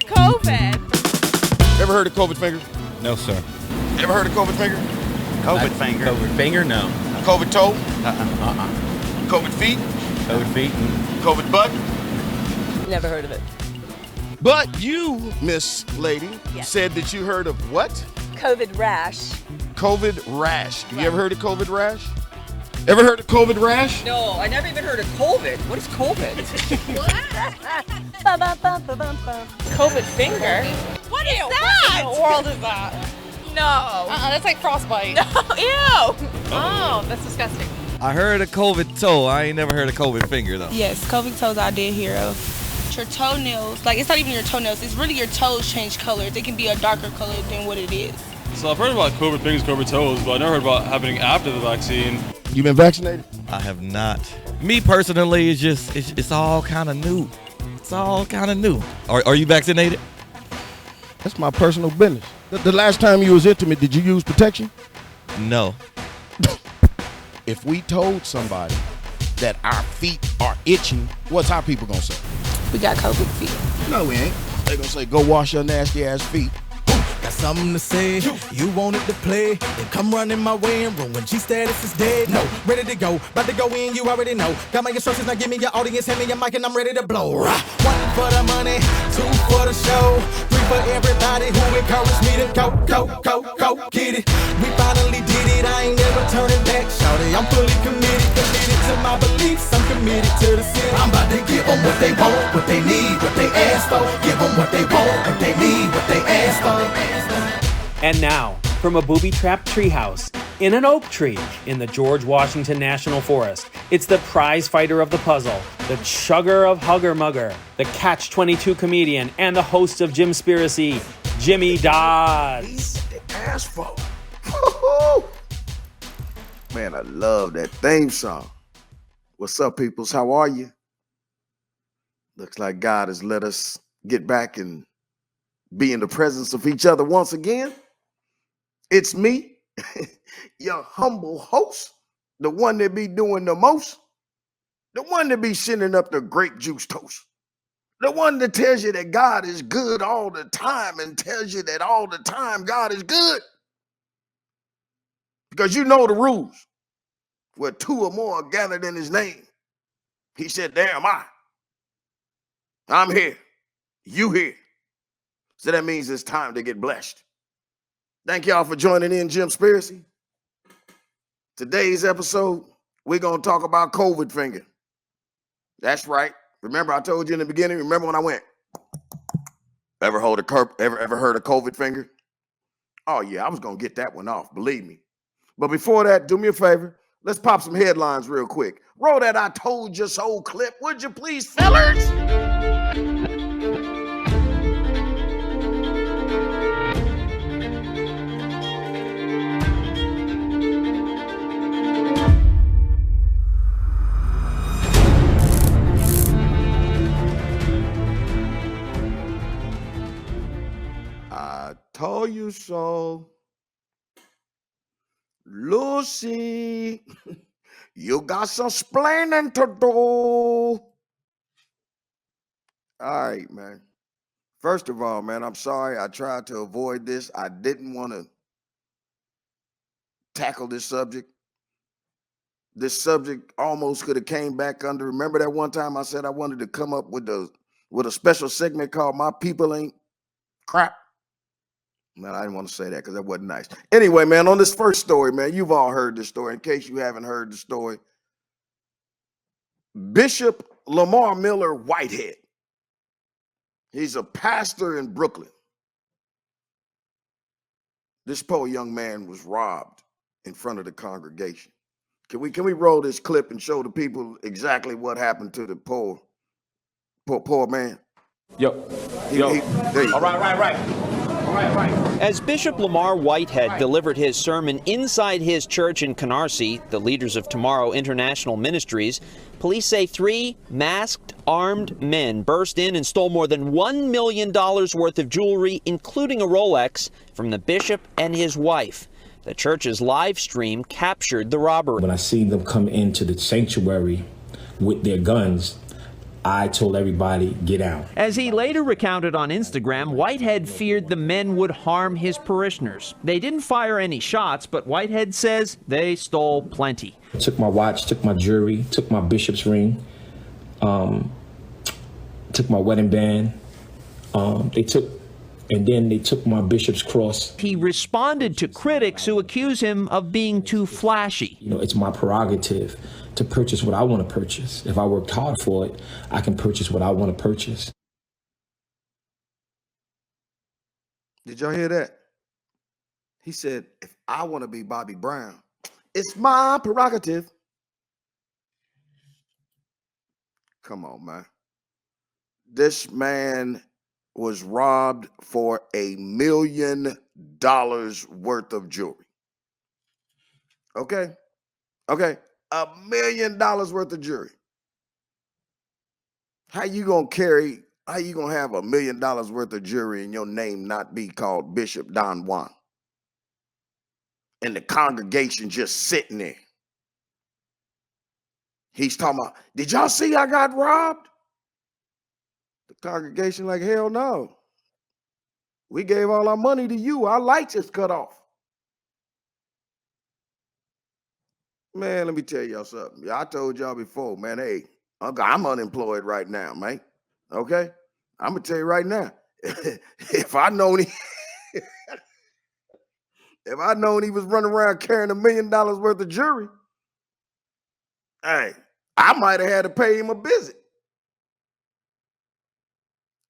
COVID. Ever heard of COVID finger? No, sir. Ever heard of COVID finger? COVID finger. COVID finger? No. COVID toe? Uh-uh. COVID feet? COVID feet? COVID butt? Never heard of it. But you, Miss Lady, Yes. said that you heard of what? COVID rash. COVID rash. You ever heard of COVID rash? Ever heard of COVID rash? No, I never even heard of COVID. What is COVID? COVID finger? What is that? What in the world is that? No. That's like frostbite. Ew. Oh, that's disgusting. I heard of COVID toe. I ain't never heard of COVID finger though. Yes, COVID toes I did hear of. Your toenails, like it's not even your toenails, it's really your toes change color. They can be a darker color than what it is. So I've heard about COVID fingers, COVID toes, but I never heard about happening after the vaccine. You been vaccinated? I have not. Me personally, it's all kind of new. It's all kind of new. Are you vaccinated? That's my personal business. The last time you was intimate, did you use protection? No. If we told somebody that our feet are itching, what's our people gonna say? We got COVID feet. No, we ain't. They gonna say, go wash your nasty ass feet. Got something to say, you wanted to play, then come running my way and ruin G status is dead. No, ready to go, about to go in, you already know. Got my instructions, now give me your audience, hand me your mic and I'm ready to blow. One for the money, two for the show, three for everybody who encouraged me to go, get it. We finally did it, I ain't never turning back, shawty. I'm fully committed to my beliefs, I'm committed to the city. I'm about to give them what they want, what they need, what they ask for. Give them what they want, what they need, what they ask for. And now, from a booby-trapped treehouse in an oak tree in the George Washington National Forest, it's the prize fighter of the puzzle, the chugger of Hugger Mugger, the Catch-22 comedian, and the host of Jimspiracy, Jimmy Dodds. Asphalt. Man, I love that theme song. What's up, peoples? How are you? Looks like God has let us get back and be in the presence of each other once again. It's me, your humble host, the one that be doing the most, the one that be sending up the grape juice toast, the one that tells you that God is good all the time and tells you that all the time God is good. Because you know the rules. Where two or more are gathered in his name. He said, there am I. I'm here. You here. So that means it's time to get blessed. Thank y'all for joining in Jimspiracy. Today's episode, we're going to talk about COVID finger. That's right. Remember I told you in the beginning, remember when I went, ever heard of COVID finger? Oh yeah, I was going to get that one off, believe me. But before that, do me a favor. Let's pop some headlines real quick. Roll that I told you so clip, would you please, fellers? I told you so. Lucy, you got some splaining to do. All right, man. First of all, man, I'm sorry. I tried to avoid this. I didn't want to tackle this subject. This subject almost could have came back under. Remember that one time I said I wanted to come up with a special segment called "My People Ain't Crap"? Man, I didn't want to say that because that wasn't nice. Anyway, man, on this first story, man, you've all heard this story. In case you haven't heard the story, Bishop Lamar Miller Whitehead. He's a pastor in Brooklyn. This poor young man was robbed in front of the congregation. Can we roll this clip and show the people exactly what happened to the poor man? Yo. All right. As Bishop Lamar Whitehead delivered his sermon inside his church in Canarsie, the Leaders of Tomorrow International Ministries, police say 3 masked, armed men burst in and stole more than $1 million worth of jewelry, including a Rolex, from the bishop and his wife. The church's live stream captured the robbery. When I see them come into the sanctuary, with their guns, I told everybody, get out. As he later recounted on Instagram, Whitehead feared the men would harm his parishioners. They didn't fire any shots, but Whitehead says they stole plenty. Took my watch, took my jewelry, took my bishop's ring, took my wedding band. They took my bishop's cross. He responded to critics who accuse him of being too flashy. You know, it's my prerogative to purchase what I want to purchase. If I worked hard for it, I can purchase what I want to purchase. Did y'all hear that? He said, if I want to be Bobby Brown, it's my prerogative. Come on, man. This man was robbed for $1 million worth of jewelry. Okay? Okay. $1 million worth of jewelry. How you gonna have $1 million worth of jewelry and your name not be called Bishop Don Juan? And the congregation just sitting there. He's talking about, did y'all see I got robbed? The congregation like, hell no. We gave all our money to you. Our lights is cut off. Man, let me tell y'all something. I told y'all before, man, hey, I'm unemployed right now, man. Okay? I'm going to tell you right now. If I known he was running around carrying $1 million worth of jewelry, hey, I might have had to pay him a visit.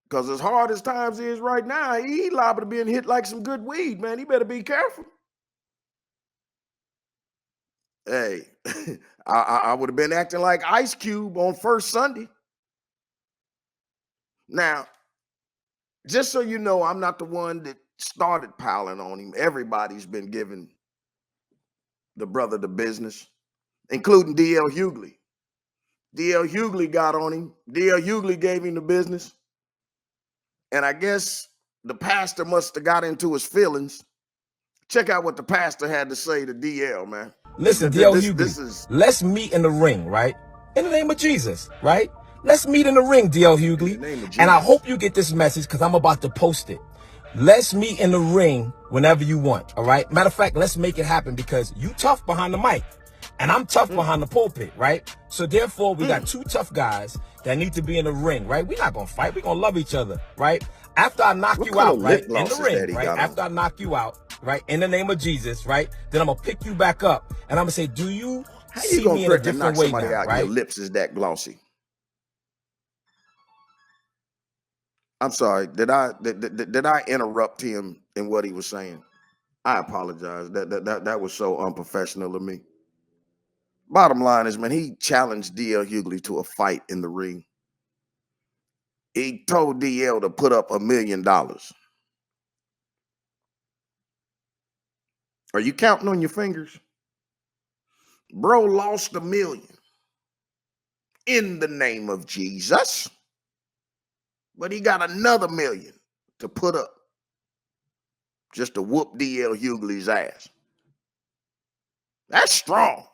Because as hard as times is right now, he liable to being hit like some good weed, man. He better be careful. Hey, I would have been acting like Ice Cube on First Sunday. Now, just so you know, I'm not the one that started piling on him. Everybody's been giving the brother the business, including DL Hughley. DL Hughley got on him. DL Hughley gave him the business. And I guess the pastor must have got into his feelings. Check out what the pastor had to say to DL, man. Listen, DL Hughley, let's meet in the ring, right? In the name of Jesus, right? Let's meet in the ring, DL Hughley. And I hope you get this message because I'm about to post it. Let's meet in the ring whenever you want, all right? Matter of fact, let's make it happen because you tough behind the mic. And I'm tough behind the pulpit, right? So therefore, we got two tough guys that need to be in the ring, right? We're not going to fight. We're going to love each other, right? After I knock you out, right, in the ring, right? After I knock you out, right, in the name of Jesus, right? Then I'm going to pick you back up. And I'm going to say, do you see me in a different way now, right? Your lips is that glossy. I'm sorry. Did I interrupt him in what he was saying? I apologize. That was so unprofessional of me. Bottom line is, man, he challenged DL Hughley to a fight in the ring. He told DL to put up $1 million. Are you counting on your fingers? Bro lost $1 million in the name of Jesus, but he got another $1 million to put up just to whoop DL Hughley's ass. That's strong.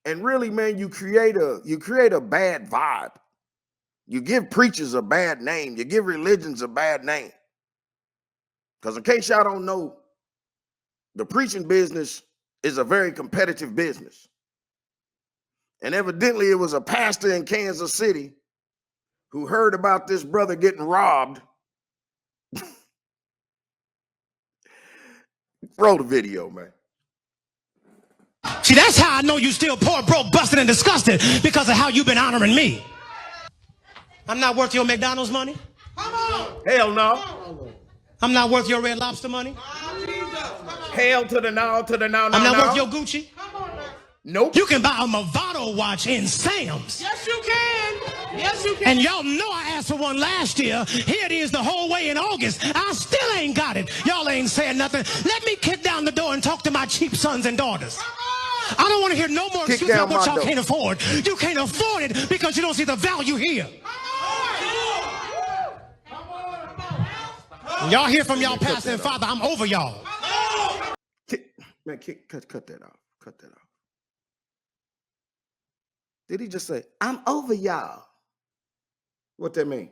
And really, man, you create a bad vibe. You give preachers a bad name. You give religions a bad name. Because in case y'all don't know, the preaching business is a very competitive business. And evidently it was a pastor in Kansas City who heard about this brother getting robbed. Roll the video, man. See, that's how I know you still poor, broke, busted, and disgusted because of how you've been honoring me. I'm not worth your McDonald's money. Hell no. I'm not worth your Red Lobster money. Hell to the no, to the no, no, I'm not no. worth your Gucci. Nope. You can buy a Movado watch in Sam's. Yes, you can. Yes, you can. And y'all know I asked for one last year. Here it is the whole way in August. I still ain't got it. Y'all ain't saying nothing. Let me kick down the door and talk to my cheap sons and daughters. I don't want to hear no more excuses about what y'all can't afford. You can't afford it because you don't see the value here. Y'all hear from y'all pastor and father, I'm over y'all. Man, cut that off. Cut that off. Did he just say, I'm over y'all? What that mean?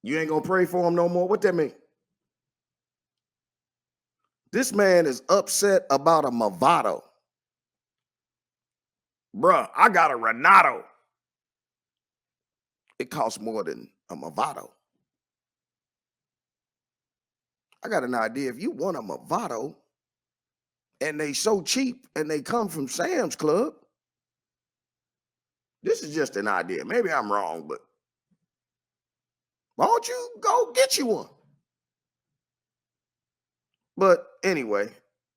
You ain't gonna pray for him no more? What that mean? This man is upset about a Movado. Bruh, I got a Renato. It costs more than a Movado. I got an idea. If you want a Movado and they so cheap and they come from Sam's Club, this is just an idea. Maybe I'm wrong, but why don't you go get you one? But anyway,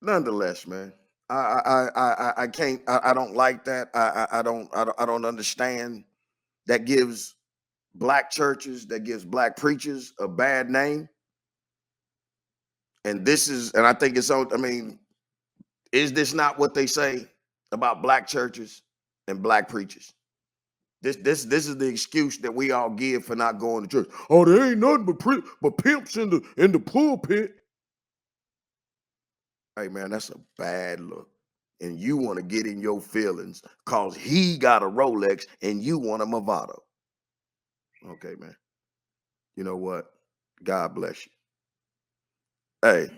nonetheless, man, I can't. I don't like that. I don't understand. That gives black churches, that gives black preachers a bad name. And this is, and I think it's on. I mean, is this not what they say about black churches and black preachers? This is the excuse that we all give for not going to church. Oh, there ain't nothing but pimps in the pulpit. Hey man, that's a bad look. And you want to get in your feelings because he got a Rolex and you want a Movado. Okay, man. You know what? God bless you. Hey,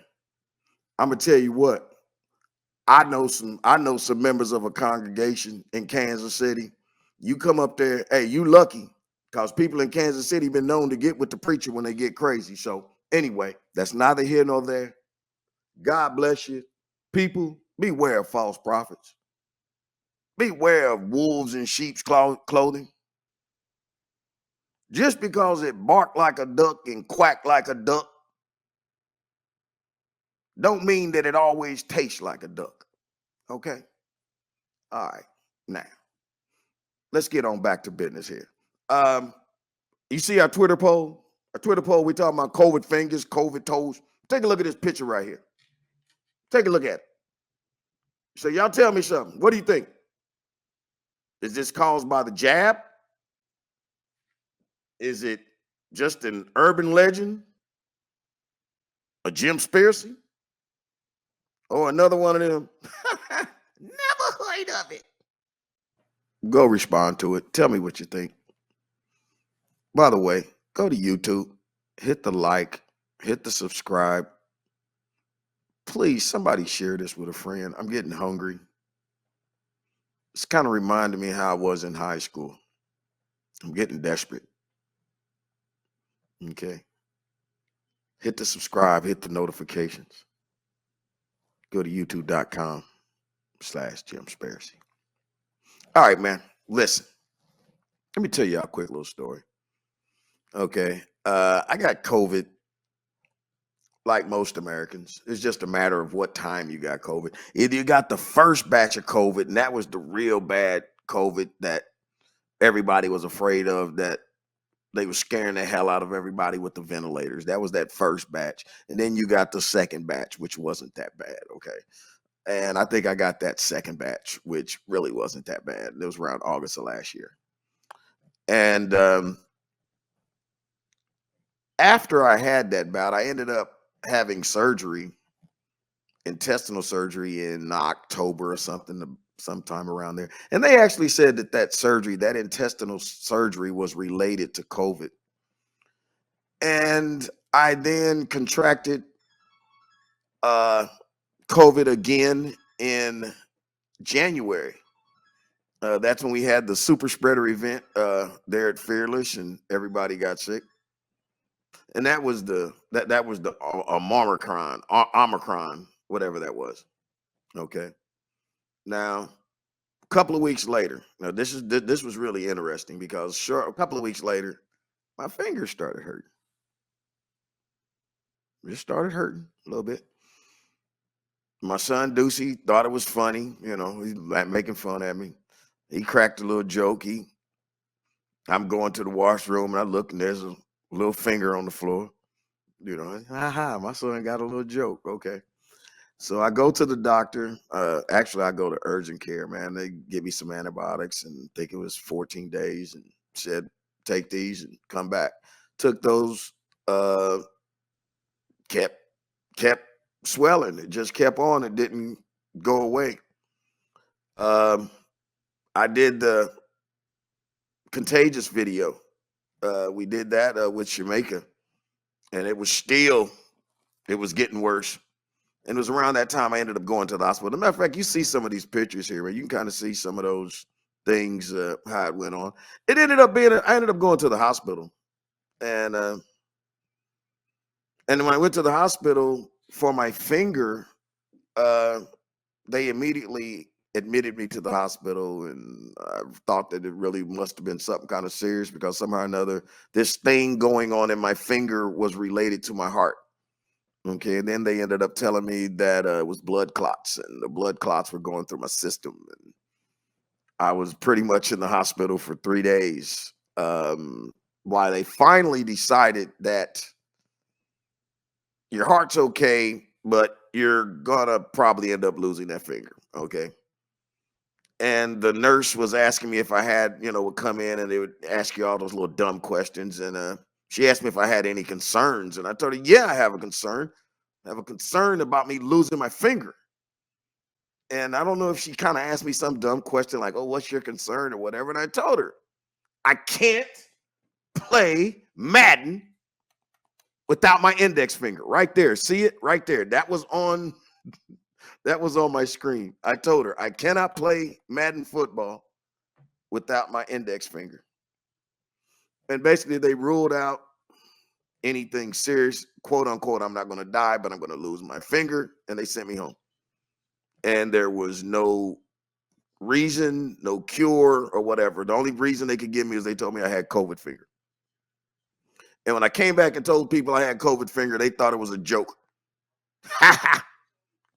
I'm gonna tell you what. I know some members of a congregation in Kansas City. You come up there, hey, you lucky because people in Kansas City been known to get with the preacher when they get crazy. So anyway, that's neither here nor there. God bless you. People, beware of false prophets. Beware of wolves in sheep's clothing. Just because it bark like a duck and quack like a duck, don't mean that it always tastes like a duck. Okay? All right. Now, let's get on back to business here. You see our Twitter poll? Our Twitter poll, we talking about COVID fingers, COVID toes. Take a look at this picture right here. Take a look at it. So y'all tell me something. What do you think? Is this caused by the jab? Is it just an urban legend? A Jim Spearsy? Or another one of them? Never heard of it. Go respond to it. Tell me what you think. By the way, go to YouTube, hit the like, hit the subscribe. Please, somebody share this with a friend. I'm getting hungry. It's kind of reminding me how I was in high school. I'm getting desperate. Okay. Hit the subscribe, hit the notifications. Go to youtube.com/Jim Spearsy. All right, man. Listen. Let me tell you a quick little story. Okay. I got COVID like most Americans. It's just a matter of what time you got COVID. Either you got the first batch of COVID, and that was the real bad COVID that everybody was afraid of, that they were scaring the hell out of everybody with the ventilators. That was that first batch. And then you got the second batch, which wasn't that bad, okay? And I think I got that second batch, which really wasn't that bad. It was around August of last year. And after I had that bout, I ended up having surgery, intestinal surgery in October or something, sometime around there. And they actually said that that surgery, that intestinal surgery, was related to COVID. And I then contracted COVID again in January. That's when we had the super spreader event there at Fearless, and everybody got sick. And that was the Omicron, whatever that was. Okay. Now, a couple of weeks later, now this was really interesting because a couple of weeks later, my fingers started hurting. Just started hurting a little bit. My son Deucey thought it was funny, you know, he's making fun at me. He cracked a little joke. I'm going to the washroom and I look and there's a little finger on the floor. You know, my son got a little joke. Okay. So I go to the doctor. Actually, I go to urgent care, man. They give me some antibiotics and I think it was 14 days and said, take these and come back. Took those, kept swelling. It just kept on. It didn't go away. I did the Contagious video. We did that with Jamaica, and it was getting worse. And it was around that time I ended up going to the hospital. As a matter of fact, you see some of these pictures here, right? You can kind of see some of those things, how it went on. I ended up going to the hospital. And when I went to the hospital for my finger, they immediately admitted me to the hospital, and I thought that it really must have been something kind of serious because somehow or another, this thing going on in my finger was related to my heart. Okay, and then they ended up telling me that it was blood clots, and the blood clots were going through my system. And I was pretty much in the hospital for 3 days. While they finally decided that your heart's okay, but you're gonna probably end up losing that finger. Okay. And the nurse was asking me if I had, would come in and they would ask you all those little dumb questions. And she asked me if I had any concerns. And I told her, yeah, I have a concern. I have a concern about me losing my finger. And I don't know if she kind of asked me some dumb question like, oh, what's your concern or whatever. And I told her, I can't play Madden without my index finger right there. See it right there. That was on my screen. I told her I cannot play Madden football without my index finger. And basically they ruled out anything serious, quote unquote. I'm not going to die, but I'm going to lose my finger. And they sent me home. And there was no reason, no cure or whatever. The only reason they could give me is they told me I had COVID finger. And when I came back and told people I had COVID finger, they thought it was a joke.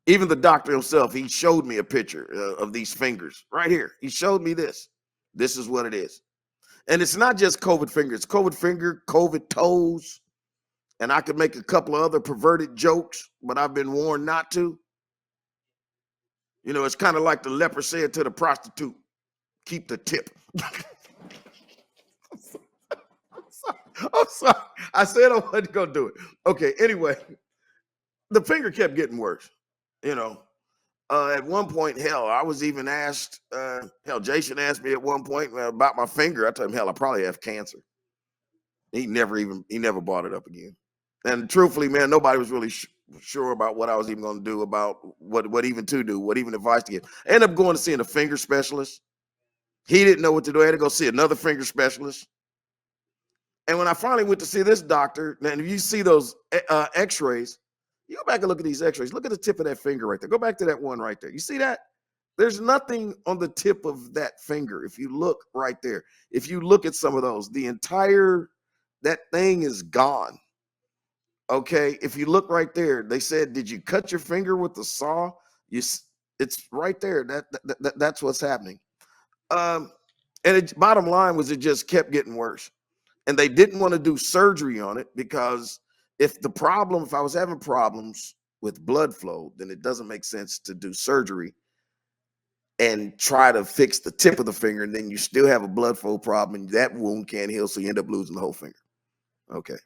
Even the doctor himself, he showed me a picture of these fingers right here. He showed me this. This is what it is. And it's not just COVID finger. It's COVID finger, COVID toes. And I could make a couple of other perverted jokes, but I've been warned not to. It's kind of like the leper said to the prostitute, keep the tip. I'm sorry. I said I wasn't going to do it. Okay, anyway, the finger kept getting worse. At one point, hell, I was even asked, Jason asked me at one point about my finger. I told him, hell, I probably have cancer. He never brought it up again. And truthfully, man, nobody was really sure about what I was even going to do, about what even to do, what even advice to give. I ended up going to seeing a finger specialist. He didn't know what to do. I had to go see another finger specialist. And when I finally went to see this doctor, and if you see those x-rays, you go back and look at these x-rays. Look at the tip of that finger right there. Go back to that one right there. You see that? There's nothing on the tip of that finger. If you look right there, if you look at some of those, that thing is gone. Okay. If you look right there, they said, did you cut your finger with the saw? It's right there. That's what's happening. Bottom line was it just kept getting worse. And they didn't want to do surgery on it because if I was having problems with blood flow, then it doesn't make sense to do surgery and try to fix the tip of the finger. And then you still have a blood flow problem and that wound can't heal. So you end up losing the whole finger. Okay.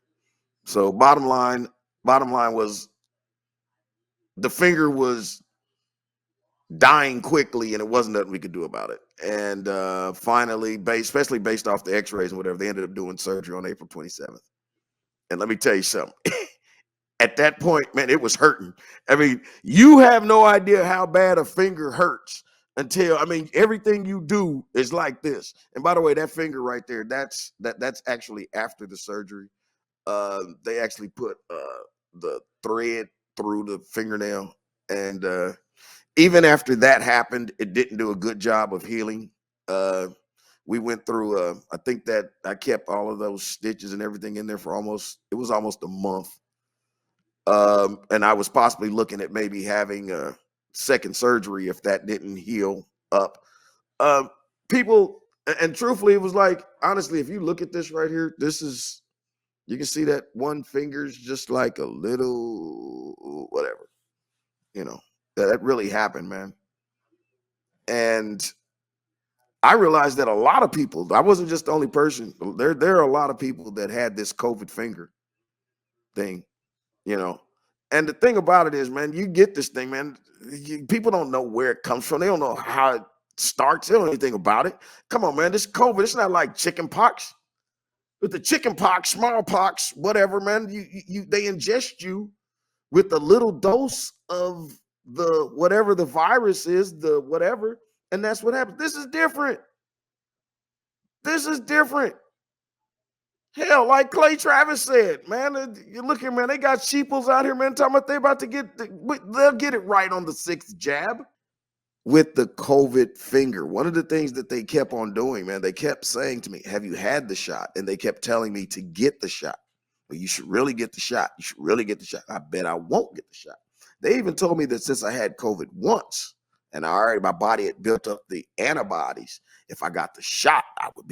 So bottom line was the finger was dying quickly and it wasn't nothing we could do about it. And finally, especially based off the x-rays and whatever, they ended up doing surgery on April 27th. And let me tell you something. At that point, man, it was hurting. I mean, you have no idea how bad a finger hurts until, everything you do is like this. And by the way, that finger right there, that's actually after the surgery. They actually put the thread through the fingernail. And even after that happened, it didn't do a good job of healing. We went through, I think that I kept all of those stitches and everything in there for almost a month. And I was possibly looking at maybe having a second surgery if that didn't heal up. People, and truthfully, it was like, honestly, if you look at this right here, you can see that one finger's just like a little, whatever, that really happened, man. And I realized that a lot of people, I wasn't just the only person. There are a lot of people that had this COVID finger thing, And the thing about it is, man, you get this thing, man. People don't know where it comes from. They don't know how it starts. They don't know anything about it. Come on, man. This COVID, it's not like chicken pox. With the chicken pox, smallpox, whatever, man, they ingest you with a little dose of the whatever the virus is, the whatever, and that's what happens. This is different. This is different. Hell, like Clay Travis said, man, you look here, man, they got sheeples out here, man, talking about they about to they'll get it right on the 6th jab. With the COVID finger, one of the things that they kept on doing, man, they kept saying to me, have you had the shot? And they kept telling me to get the shot. Well, you should really get the shot. You should really get the shot. I bet I won't get the shot. They even told me that since I had COVID once, and my body had built up the antibodies, if I got the shot, I would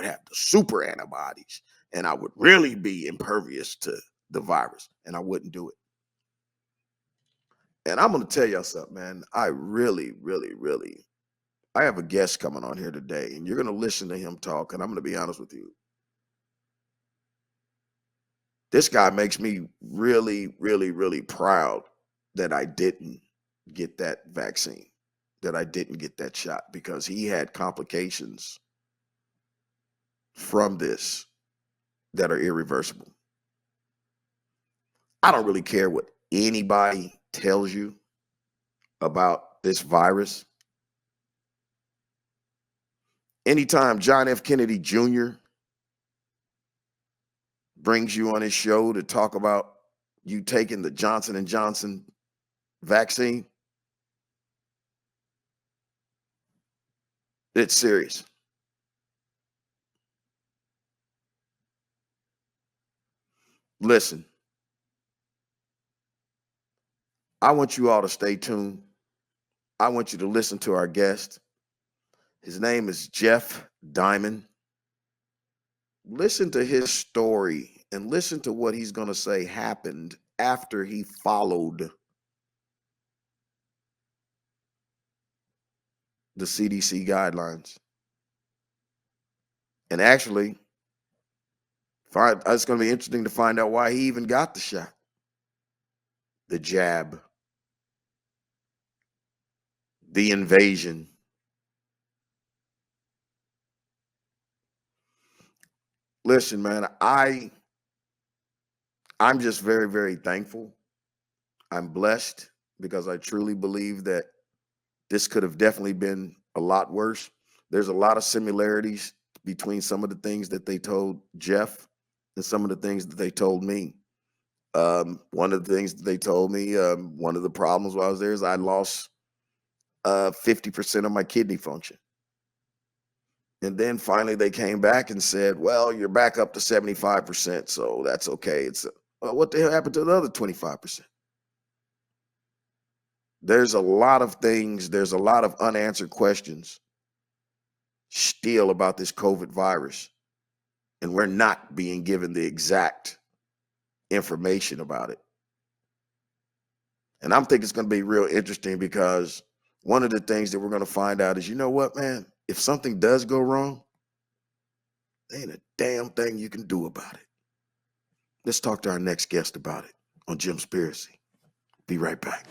have the super antibodies, and I would really be impervious to the virus, and I wouldn't do it. And I'm going to tell y'all something, man. I really, really, really, I have a guest coming on here today, and you're going to listen to him talk, and I'm going to be honest with you. This guy makes me really, really, really proud that I didn't get that vaccine, that I didn't get that shot, because he had complications from this that are irreversible. I don't really care what anybody tells you about this virus. Anytime John F. Kennedy Jr. brings you on his show to talk about you taking the Johnson&Johnson vaccine, it's serious. Listen, I want you all to stay tuned. I want you to listen to our guest. His name is Jeff Diamond. Listen to his story and listen to what he's going to say happened after he followed the CDC guidelines. And actually, it's going to be interesting to find out why he even got the shot, the jab, the invasion. Listen, man, I'm just very, very thankful. I'm blessed because I truly believe that this could have definitely been a lot worse. There's a lot of similarities between some of the things that they told Jeff and some of the things that they told me. One of the things that they told me, one of the problems while I was there is I lost 50% of my kidney function. And then finally they came back and said, well, you're back up to 75%, so that's okay. It's what the hell happened to the other 25%? There's a lot of things, there's a lot of unanswered questions still about this COVID virus. And we're not being given the exact information about it. And I'm thinking it's going to be real interesting because one of the things that we're going to find out is, you know what, man? If something does go wrong, there ain't a damn thing you can do about it. Let's talk to our next guest about it on Jimspiracy. Be right back.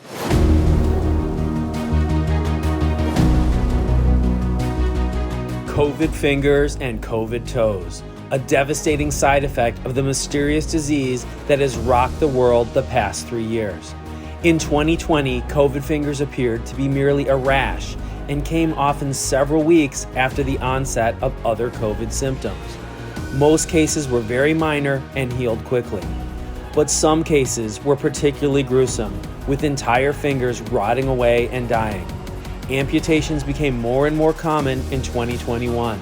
COVID fingers and COVID toes, a devastating side effect of the mysterious disease that has rocked the world the past 3 years. In 2020, COVID fingers appeared to be merely a rash and came often several weeks after the onset of other COVID symptoms. Most cases were very minor and healed quickly. But some cases were particularly gruesome, with entire fingers rotting away and dying. Amputations became more and more common in 2021.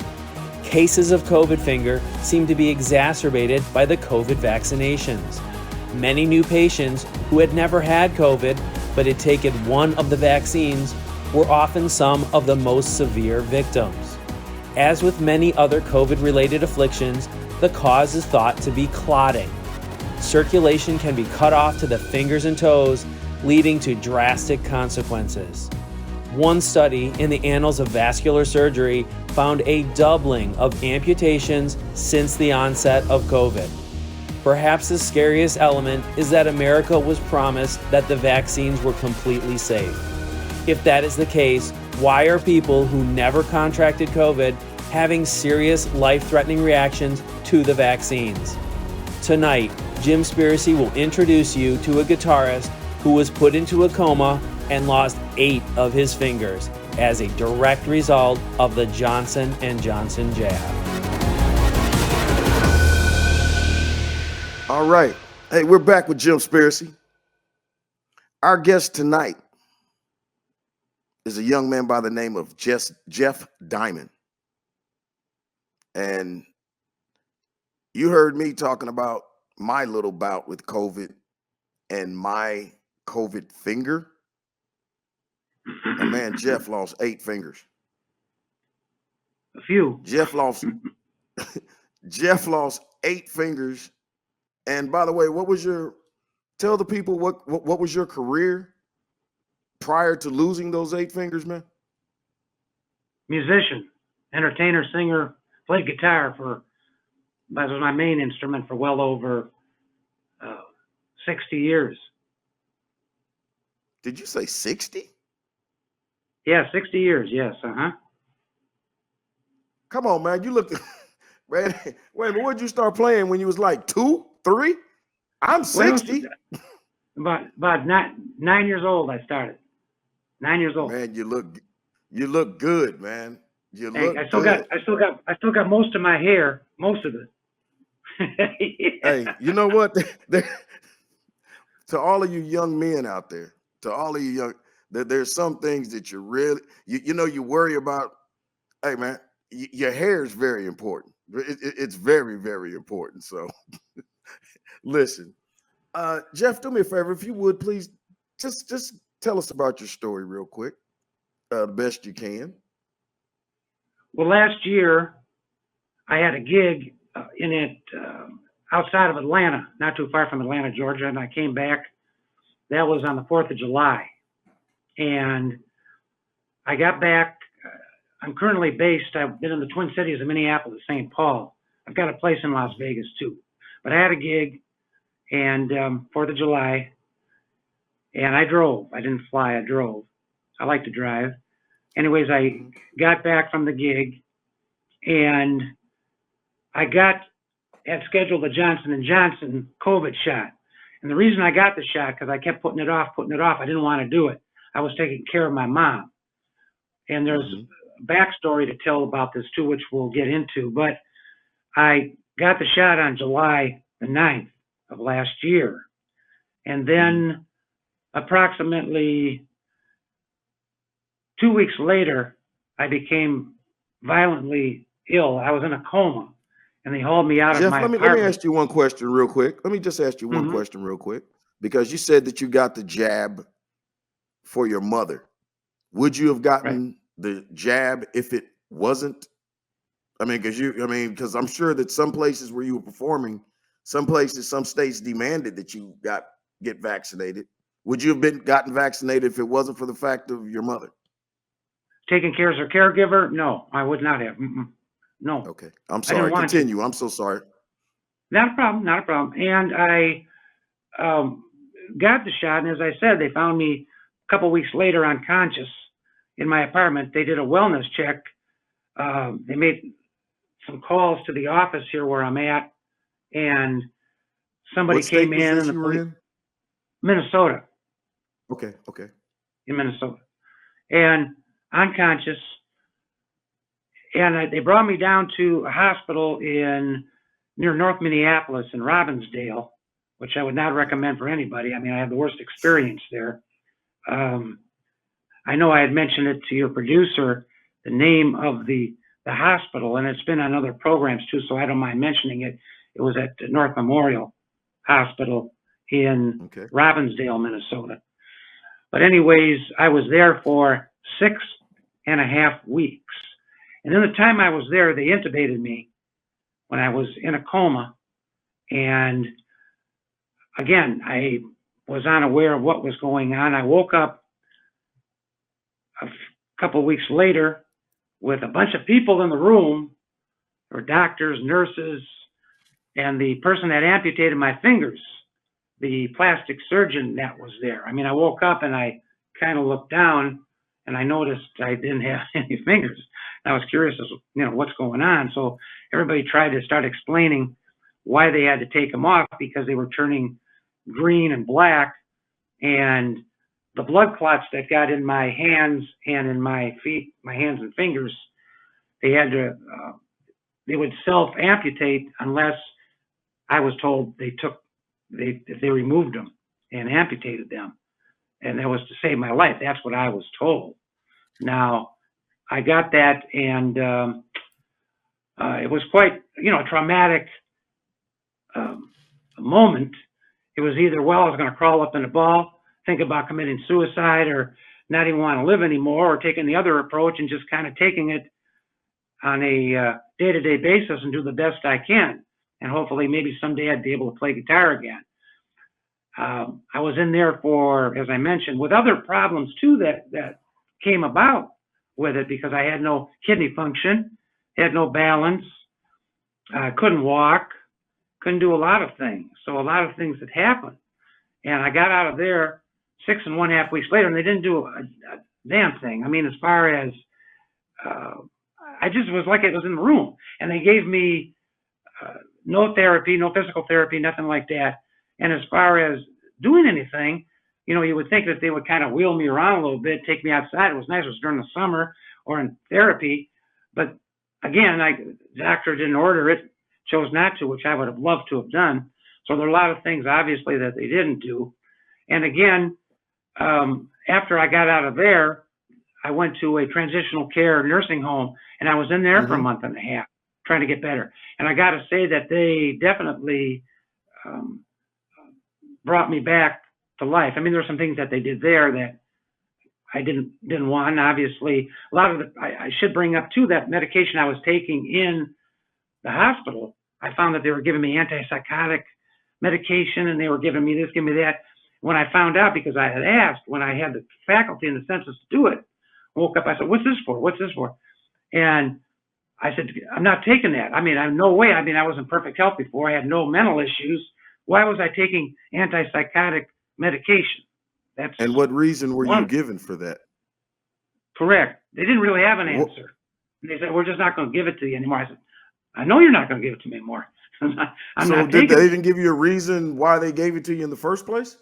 Cases of COVID finger seem to be exacerbated by the COVID vaccinations. Many new patients who had never had COVID but had taken one of the vaccines were often some of the most severe victims. As with many other COVID-related afflictions, the cause is thought to be clotting. Circulation can be cut off to the fingers and toes, leading to drastic consequences. One study in the Annals of Vascular Surgery found a doubling of amputations since the onset of COVID. Perhaps the scariest element is that America was promised that the vaccines were completely safe. If that is the case, Why are people who never contracted COVID having serious life-threatening reactions to the vaccines? Tonight, Jim Spiracy will introduce you to a guitarist who was put into a coma and lost 8 of his fingers as a direct result of the Johnson&Johnson jab. All right. Hey, we're back with Jim Spiracy. Our guest tonight is a young man by the name of Jeff Diamond. And you heard me talking about my little bout with COVID and my COVID finger. My man Jeff lost 8 fingers. A few. Jeff lost 8 fingers. And by the way, tell the people what was your career prior to losing those 8 fingers, man? Musician, entertainer, singer, played guitar that was my main instrument for well over 60 years. Did you say 60? Yeah, 60 years, yes, Come on, man. You looked, man, wait a minute, where'd you start playing when you was like 2, 3? I'm 60. Well, about 9 years old I started. 9 years old. Man, you look good, man. You look I still good. got most of my hair, most of it. Hey, you know what? To all of you young men out there, there's some things that you really, you worry about. Hey, man, your hair is very important. It's very, very important. So listen, Jeff, do me a favor, if you would, please, just tell us about your story real quick, the best you can. Well, last year I had a gig outside of Atlanta, not too far from Atlanta, Georgia, and I came back. That was on the 4th of July. And I got back. I'm currently based, I've been in the Twin Cities of Minneapolis, St. Paul. I've got a place in Las Vegas too. But I had a gig, and 4th of July, and I drove. I didn't fly, I drove. I like to drive. Anyways, I got back from the gig, and I had scheduled a Johnson&Johnson COVID shot. And the reason I got the shot, because I kept putting it off, I didn't want to do it. I was taking care of my mom. And there's a backstory to tell about this too, which we'll get into. But I got the shot on July the 9th of last year. And then approximately 2 weeks later, I became violently ill. I was in a coma, and they hauled me out of my apartment. Let me ask you one question real quick. Let me just ask you one question real quick, because you said that you got the jab for your mother. Would you have gotten the jab if it wasn't? Because I'm sure that some places where you were performing, some states demanded that you get vaccinated. Would you have gotten vaccinated if it wasn't for the fact of your mother? Taking care of her caregiver? No, I would not have. No. Okay. I'm sorry. Continue. I'm so sorry. Not a problem. Not a problem. And I got the shot, and as I said, they found me a couple weeks later unconscious in my apartment. They did a wellness check. They made some calls to the office here where I'm at, and somebody came in. What state was in? Minnesota. Okay. In Minnesota. And unconscious. And they brought me down to a hospital near North Minneapolis in Robbinsdale, which I would not recommend for anybody. I mean, I had the worst experience there. I know I had mentioned it to your producer, the name of the hospital, and it's been on other programs too, so I don't mind mentioning it. It was at North Memorial Hospital in Robbinsdale, Minnesota. But anyways, I was there for 6.5 weeks. And in the time I was there, they intubated me when I was in a coma. And again, I was unaware of what was going on. I woke up a couple of weeks later with a bunch of people in the room. There were doctors, nurses, and the person that amputated my fingers, the plastic surgeon that was there. I mean, I woke up and I kind of looked down, and I noticed I didn't have any fingers. I was curious as what's going on. So everybody tried to start explaining why they had to take them off, because they were turning green and black, and the blood clots that got in my hands and in my feet, my hands and fingers, they had to, they would self-amputate unless I was told if they removed them and amputated them. And that was to save my life. That's what I was told. Now, I got that, and it was quite, a traumatic moment. It was either, I was going to crawl up in a ball, think about committing suicide, or not even want to live anymore, or taking the other approach and just kind of taking it on a day-to-day basis and do the best I can. And hopefully maybe someday I'd be able to play guitar again. I was in there for, as I mentioned, with other problems too that came about with it, because I had no kidney function, had no balance, couldn't walk, couldn't do a lot of things. So a lot of things had happened. And I got out of there 6.5 weeks later, and they didn't do a damn thing. I mean, as far as, I just was like it was in the room. And they gave me no therapy, no physical therapy, nothing like that. And as far as doing anything, you would think that they would kind of wheel me around a little bit, take me outside. It was nice. It was during the summer or in therapy. But again, the doctor didn't order it, chose not to, which I would have loved to have done. So there are a lot of things, obviously, that they didn't do. And again, after I got out of there, I went to a transitional care nursing home, and I was in there for a month and a half trying to get better. And I got to say that they definitely brought me back to life. I mean, there were some things that they did there that I didn't want. Obviously, a lot of I should bring up too, that medication I was taking in the hospital, I found that they were giving me antipsychotic medication, and they were giving me this, giving me that. When I found out, because I had asked, when I had the faculty and the senses to do it, woke up, I said, "What's this for? What's this for?" And I said, "I'm not taking that. I mean, I'm no way. I mean, I was in perfect health before. I had no mental issues. Why was I taking antipsychotic medication?" And what reason were you given for that? Correct. They didn't really have an answer. They said, "We're just not going to give it to you anymore." I said, "I know you're not going to give it to me anymore." So did they even give you a reason why they gave it to you in the first place?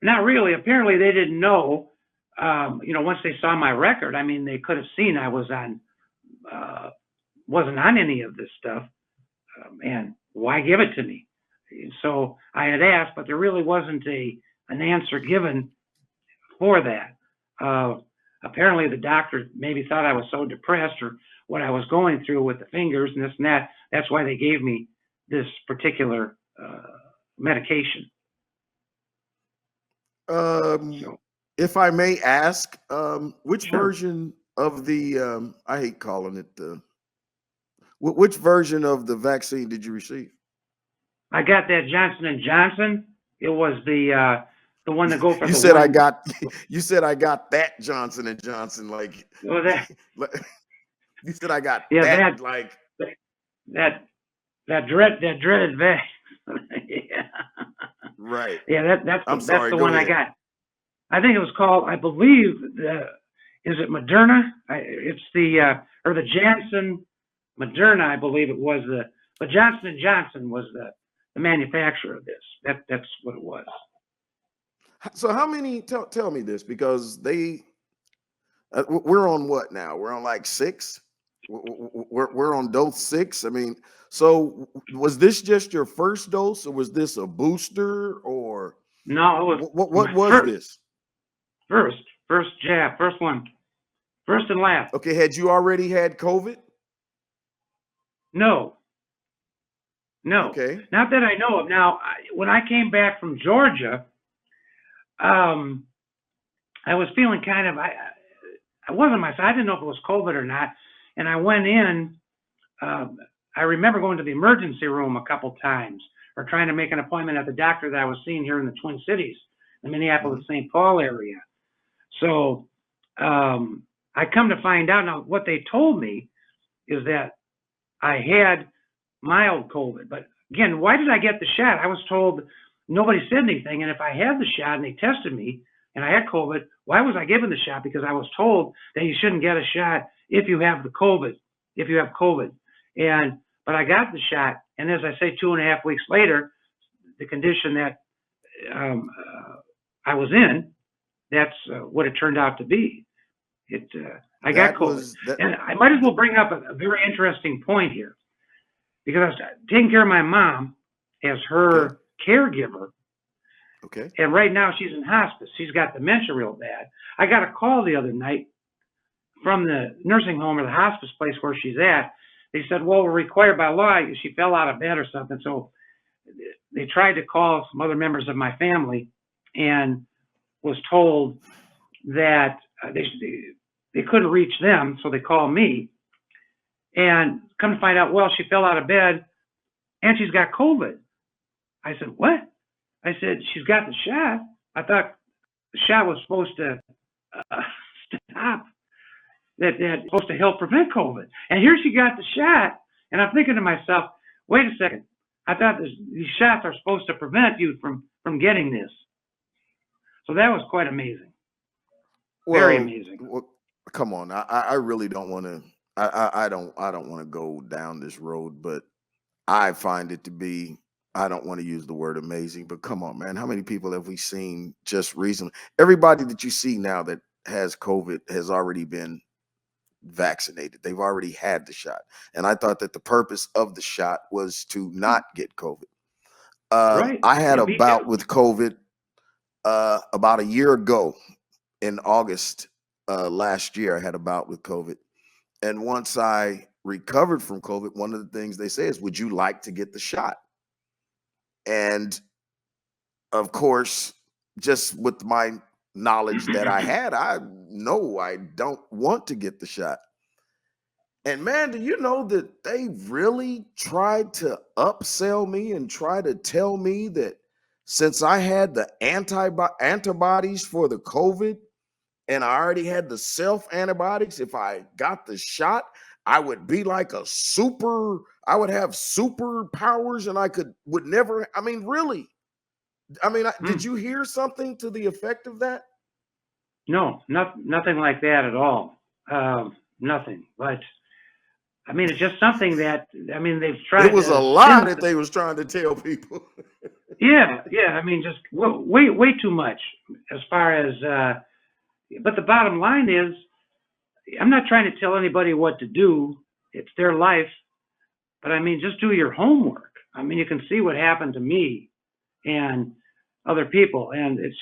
Not really. Apparently they didn't know. Once they saw my record, I mean, they could have seen I was wasn't on any of this stuff. And why give it to me? So I had asked, but there really wasn't an answer given for that. Apparently the doctor maybe thought I was so depressed, or what I was going through with the fingers and this and that. That's why they gave me this particular medication. If I may ask, which version of the, I hate calling it which version of the vaccine did you receive? I got that Johnson&Johnson. It was the one that go for you the said one. You said I got that Johnson&Johnson, like. Well, that. You said I got that like. That dreaded Vaxx. Yeah. Right. Yeah, that's the one ahead. I got. I think it was called, I believe, is it Moderna? It's the Janssen Moderna, I believe it was but Johnson&Johnson was the manufacturer of this. That's what it was. So how many? Tell me this, because we're on what now? We're on like 6. We're on dose 6. I mean, so was this just your first dose, or was this a booster, or no? It was what was this? First jab, first one, first and last. Okay, had you already had COVID? No. Okay. Not that I know of. Now, when I came back from Georgia, I was feeling kind of, I wasn't myself. I didn't know if it was COVID or not. And I went in, I remember going to the emergency room a couple times, or trying to make an appointment at the doctor that I was seeing here in the Twin Cities, the Minneapolis, St. Paul area. So I come to find out now, what they told me is that I had mild COVID. But again, why did I get the shot? I was told nobody said anything. And if I had the shot and they tested me, and I had COVID. Why was I given the shot? Because I was told that you shouldn't get a shot if you have the COVID, but I got the shot. And as I say, 2.5 weeks later, the condition that I was in, that's what it turned out to be. I got COVID. And I might as well bring up a very interesting point here, because I was taking care of my mom as her caregiver. Okay. And right now she's in hospice. She's got dementia real bad. I got a call the other night from the nursing home or the hospice place where she's at. They said, well, we're required by law. She fell out of bed or something. So they tried to call some other members of my family and was told that they couldn't reach them. So they called me, and come to find out, well, she fell out of bed and she's got COVID. I said, what? I said, she's got the shot. I thought the shot was supposed to stop, that supposed to help prevent COVID. And here she got the shot, and I'm thinking to myself, wait a second. I thought these shots are supposed to prevent you from getting this. So that was quite amazing. Very amazing. Well, come on. I really don't want to. I don't want to go down this road, but I find it to be. I don't want to use the word amazing, but come on, man. How many people have we seen just recently? Everybody that you see now that has COVID has already been vaccinated. They've already had the shot. And I thought that the purpose of the shot was to not get COVID. Right. I had a bout with COVID about a year ago in August last year. I had a bout with COVID. And once I recovered from COVID, one of the things they say is, would you like to get the shot? And of course, just with my knowledge that I had, I know I don't want to get the shot. And man, do you know that they really tried to upsell me and try to tell me that since I had the antibodies for the COVID and I already had the self antibiotics, if I got the shot, I would be like I would have superpowers and would never, I mean, really? I mean, did you hear something to the effect of that? No, nothing like that at all. Nothing. But I mean, it's just something that, I mean, they've tried. It was a lie that they was trying to tell people. Yeah. I mean, just way too much as far as, but the bottom line is, I'm not trying to tell anybody what to do. It's their life. But I mean, just do your homework. I mean, you can see what happened to me and other people. And it's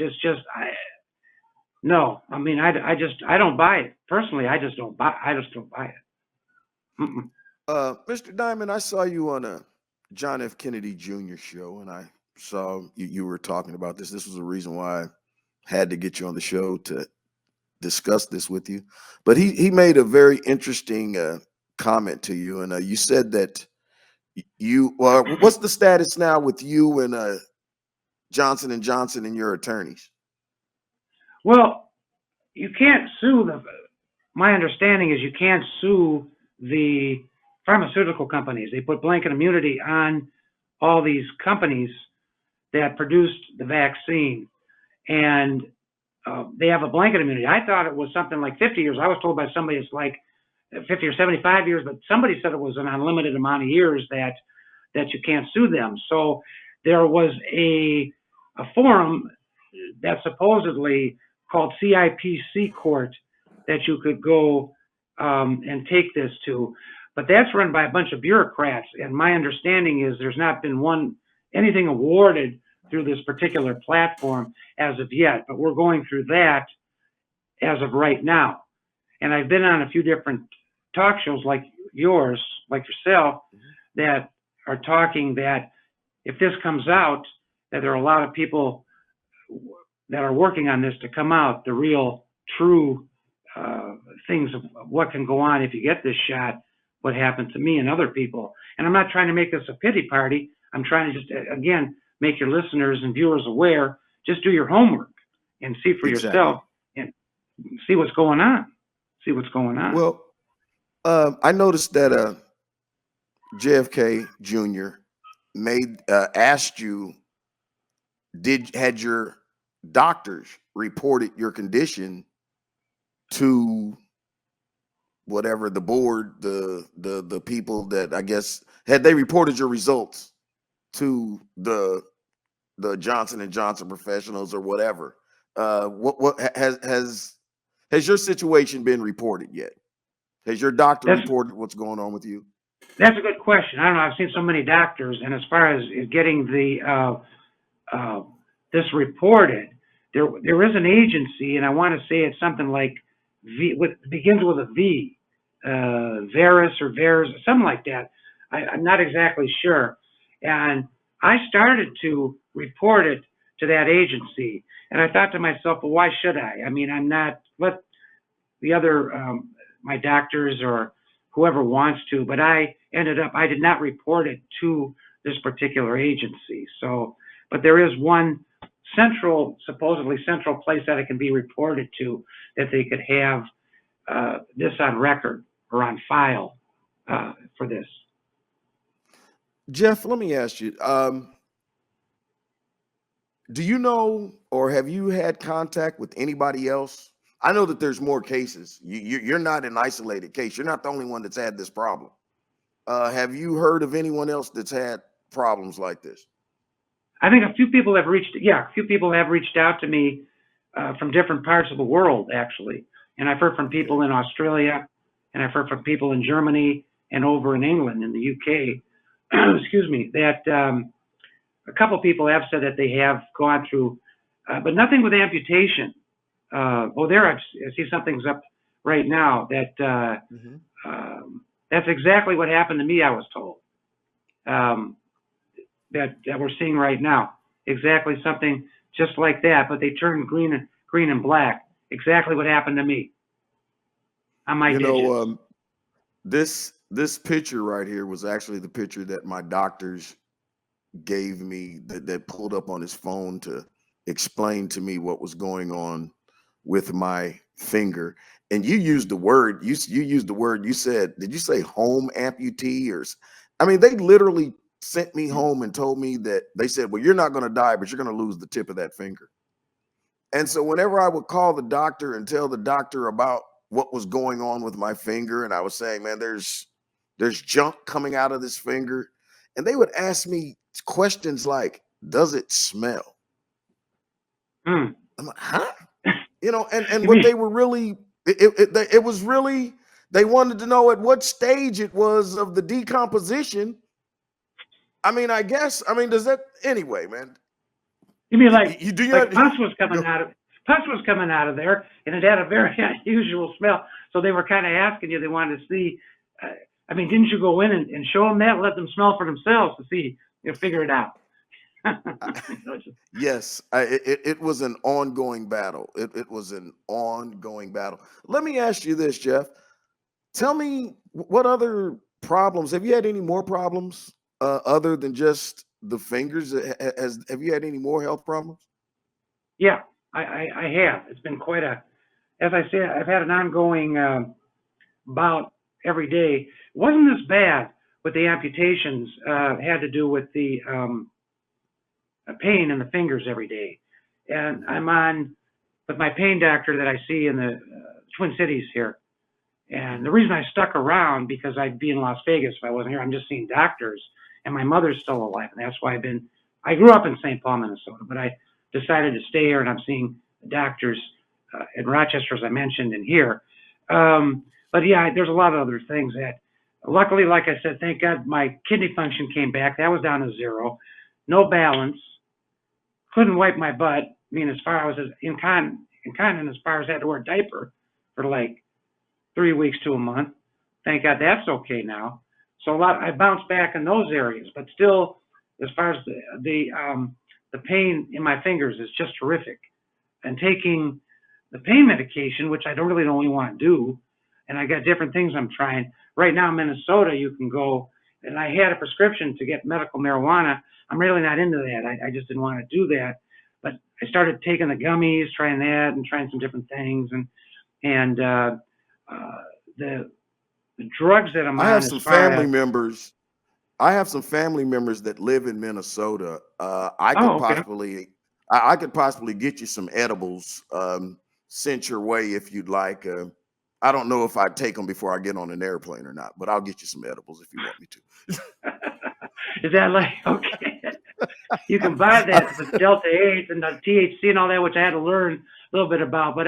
no, I mean, I don't buy it. Personally, I just don't buy it. Mm-mm. Mr. Diamond, I saw you on a John F. Kennedy Jr. show, and I saw you were talking about this. This was the reason why I had to get you on the show to discuss this with you. But he made a very interesting comment to you, and you said that what's the status now with you and Johnson&Johnson and your attorneys? Well, you can't sue my understanding is you can't sue the pharmaceutical companies. They put blanket immunity on all these companies that produced the vaccine, and they have a blanket immunity. I thought it was something like 50 years. I was told by somebody it's like 50 or 75 years, but somebody said it was an unlimited amount of years that you can't sue them. So there was a forum that supposedly called CIPC court that you could go and take this to, but that's run by a bunch of bureaucrats. And my understanding is there's not been anything awarded through this particular platform as of yet, but we're going through that as of right now. And I've been on a few different talk shows like yours, like yourself, that are talking that if this comes out, that there are a lot of people that are working on this to come out, the real, true things of what can go on if you get this shot, what happened to me and other people. And I'm not trying to make this a pity party. I'm trying to just, again, make your listeners and viewers aware. Just do your homework and see for yourself and see what's going on. See what's going on. Well, I noticed that JFK Jr. asked you, had your doctors reported your condition to whatever the board, the people that I guess had they reported your results to the Johnson&Johnson professionals or whatever? What has your situation been reported yet? Has your doctor reported what's going on with you? That's a good question. I don't know. I've seen so many doctors, and as far as getting the this reported, there is an agency, and I want to say it's something like begins with a V, Veris or Veris, something like that. I'm not exactly sure. And I started to report it to that agency, and I thought to myself, well, why should I? I mean, I'm not, let the other, my doctors or whoever wants to, but I did not report it to this particular agency. So, but there is one supposedly central place that it can be reported to, that they could have this on record or on file for this. Jeff, let me ask you, do you know, or have you had contact with anybody else? I know that there's more cases. You're not an isolated case. You're not the only one that's had this problem. Have you heard of anyone else that's had problems like this? I think a few people have reached out to me from different parts of the world, actually. And I've heard from people in Australia, and I've heard from people in Germany and over in England, in the UK, excuse me, that a couple people have said that they have gone through, but nothing with amputation. There I see something's up right now that that's exactly what happened to me, I was told. That we're seeing right now. Exactly something just like that, but they turn green and black. Exactly what happened to me on my digits. This picture right here was actually the picture that my doctors gave me, that pulled up on his phone to explain to me what was going on with my finger. And you used the word, you said, did you say home amputee? Or I mean, they literally sent me home and told me that they said, well, you're not going to die, but you're going to lose the tip of that finger. And so whenever I would call the doctor and tell the doctor about what was going on with my finger, and I was saying, man, there's junk coming out of this finger, and they would ask me questions like, does it smell? I'm like, huh? You know, and what they were really, it was really, they wanted to know at what stage it was of the decomposition. I mean, does that, anyway, man? You mean like pus was coming out of there, and it had a very unusual smell. So they were kind of asking you, they wanted to see, I mean, didn't you go in and show them that, let them smell for themselves to see, figure it out? Yes, it was an ongoing battle. It was an ongoing battle. Let me ask you this, Jeff. Tell me, what other problems, have you had any more problems other than just the fingers? Have you had any more health problems? Yeah, I have. It's been quite as I said, I've had an ongoing bout every day. It wasn't as bad with the amputations. It had to do with the pain in the fingers every day. And I'm on with my pain doctor that I see in the Twin Cities here. And the reason I stuck around, because I'd be in Las Vegas if I wasn't here. I'm just seeing doctors, and my mother's still alive, and that's why I grew up in St. Paul, Minnesota, but I decided to stay here, and I'm seeing doctors in Rochester, as I mentioned, and here. But yeah, there's a lot of other things that, luckily, like I said, thank God my kidney function came back. That was down to 0. No balance. Couldn't wipe my butt. I mean, as far as incontinent, as far as I had to wear a diaper for like 3 weeks to a month. Thank God that's okay now. So I bounced back in those areas, but still, as far as the pain in my fingers is just horrific. And taking the pain medication, which I don't really want to do, and I got different things I'm trying. Right now in Minnesota, you can go, and I had a prescription to get medical marijuana. I'm really not into that. I just didn't want to do that. But I started taking the gummies, trying that, and trying some different things, and the drugs that I'm on. I have some family members. I have some family members that live in Minnesota. I I could possibly get you some edibles sent your way if you'd like. I don't know if I'd take them before I get on an airplane or not, but I'll get you some edibles if you want me to. Is that like, okay? You can buy that, the Delta 8 and the THC and all that, which I had to learn a little bit about. But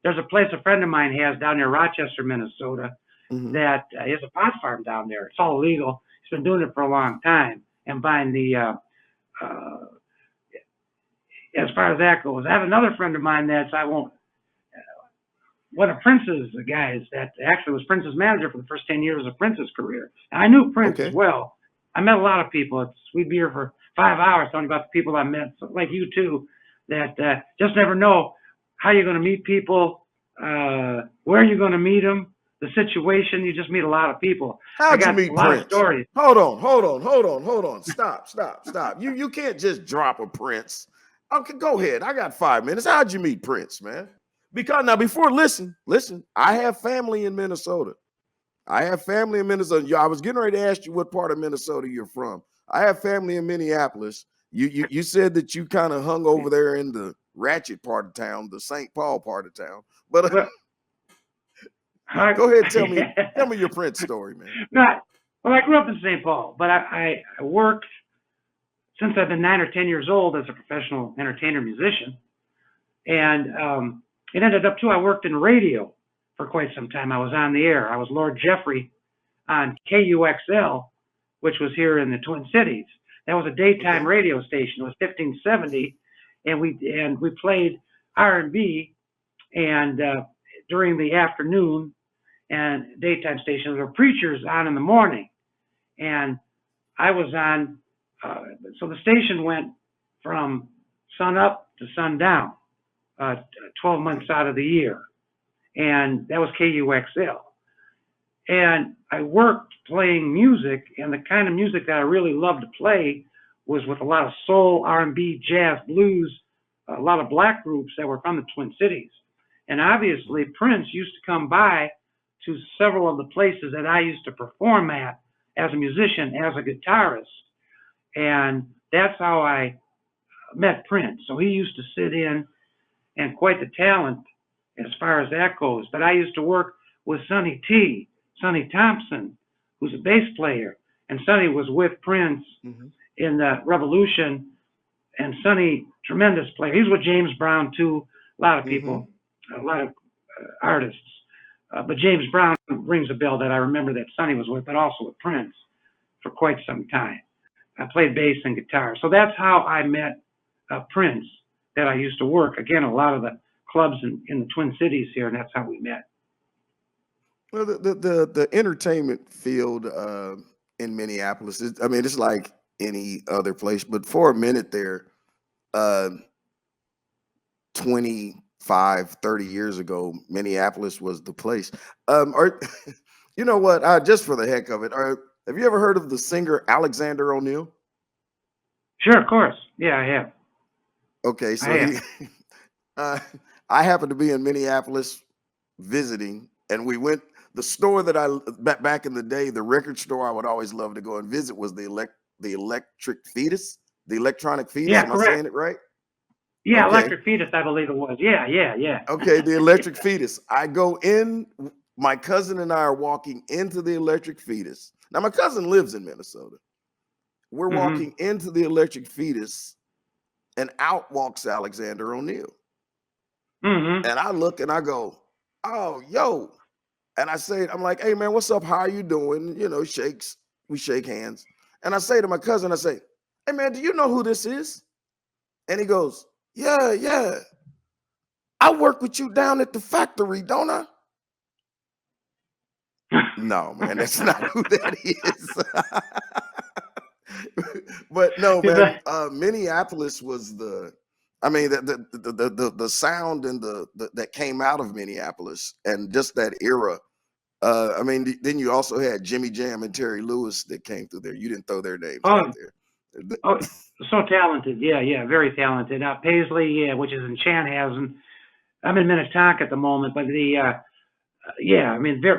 there's a place a friend of mine has down near Rochester, Minnesota, that is a pot farm down there. It's all legal. He's been doing it for a long time and buying the, as far as that goes. I have another friend of mine one of Prince's guys that actually was Prince's manager for the first 10 years of Prince's career. And I knew Prince as well. I met a lot of people. We'd be here for 5 hours talking about the people I met, so like you too, that just never know how you're going to meet people, where you're going to meet them, the situation. You just meet a lot of people. How'd you meet Prince? Stories. Hold on. Stop. You can't just drop a Prince. Okay, go ahead. I got 5 minutes. How'd you meet Prince, man? Because now listen, I have family in Minnesota. I was getting ready to ask you what part of Minnesota you're from. I have family in Minneapolis. You said that you kind of hung over there in the ratchet part of town, the St. Paul part of town. But go ahead, tell me your Prince story, man. Well, I grew up in St. Paul, but I worked since I've been 9 or 10 years old as a professional entertainer musician. And it ended up, too, I worked in radio for quite some time. I was on the air. I was Lord Jeffrey on KUXL, which was here in the Twin Cities. That was a daytime radio station. It was 1570, and we played R&B, and during the afternoon and daytime stations, there were preachers on in the morning, and I was on. So the station went from sun up to sundown, 12 months out of the year, and that was KUXL. And I worked playing music, and the kind of music that I really loved to play was with a lot of soul, R&B, jazz, blues, a lot of black groups that were from the Twin Cities. And obviously Prince used to come by to several of the places that I used to perform at as a musician, as a guitarist. And that's how I met Prince. So he used to sit in, and quite the talent as far as that goes. But I used to work with Sonny Thompson, who's a bass player. And Sonny was with Prince in the Revolution. And Sonny, tremendous player. He's with James Brown, too. A lot of people, a lot of artists. But James Brown rings a bell that I remember that Sonny was with, but also with Prince for quite some time. I played bass and guitar. So that's how I met Prince, that I used to work. Again, a lot of the clubs in the Twin Cities here, and that's how we met. Well, the entertainment field in Minneapolis, it's like any other place, but for a minute there, 25, 30 years ago, Minneapolis was the place. You know what? Just for the heck of it, have you ever heard of the singer Alexander O'Neal? Sure, of course. Yeah, I have. Okay, so I happened to be in Minneapolis visiting, and we went. The store that back in the day, the record store I would always love to go and visit was the Electric Fetus, the Electronic Fetus. Yeah, Am correct. I saying it right? Yeah, Okay. Electric Fetus, I believe it was. Yeah. Okay, the Electric Fetus. I go in. My cousin and I are walking into the Electric Fetus. Now, my cousin lives in Minnesota. We're walking into the Electric Fetus, and out walks Alexander O'Neal. And I look and I go, "Oh, yo." And I'm like, "Hey, man, what's up? How are you doing?" You know, we shake hands. And I say to my cousin, I say, "Hey, man, do you know who this is?" And he goes, Yeah. I work with you down at the factory, don't I? No, man, that's not who that is. But no, man, Minneapolis was the sound and that came out of Minneapolis, and just that era. Then you also had Jimmy Jam and Terry Lewis that came through there. You didn't throw their names out there. Oh, so talented. Yeah, very talented. Paisley, which is in Chanhassen. I'm in Minnetonka at the moment, but very,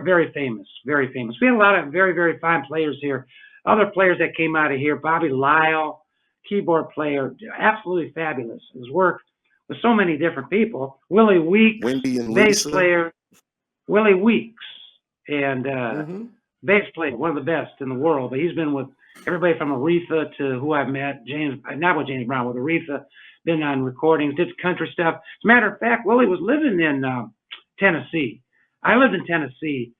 very famous, very famous. We had a lot of very, very fine players here. Other players that came out of here, Bobby Lyle keyboard player, absolutely fabulous. Has worked with so many different people. Willie Weeks, Wendy and bass Lisa. player. Willie Weeks, and bass player, one of the best in the world. But he's been with everybody from Aretha to who I've met, not with James Brown, with Aretha, been on recordings, did country stuff. As a matter of fact, Willie was living in Tennessee. I lived in Tennessee,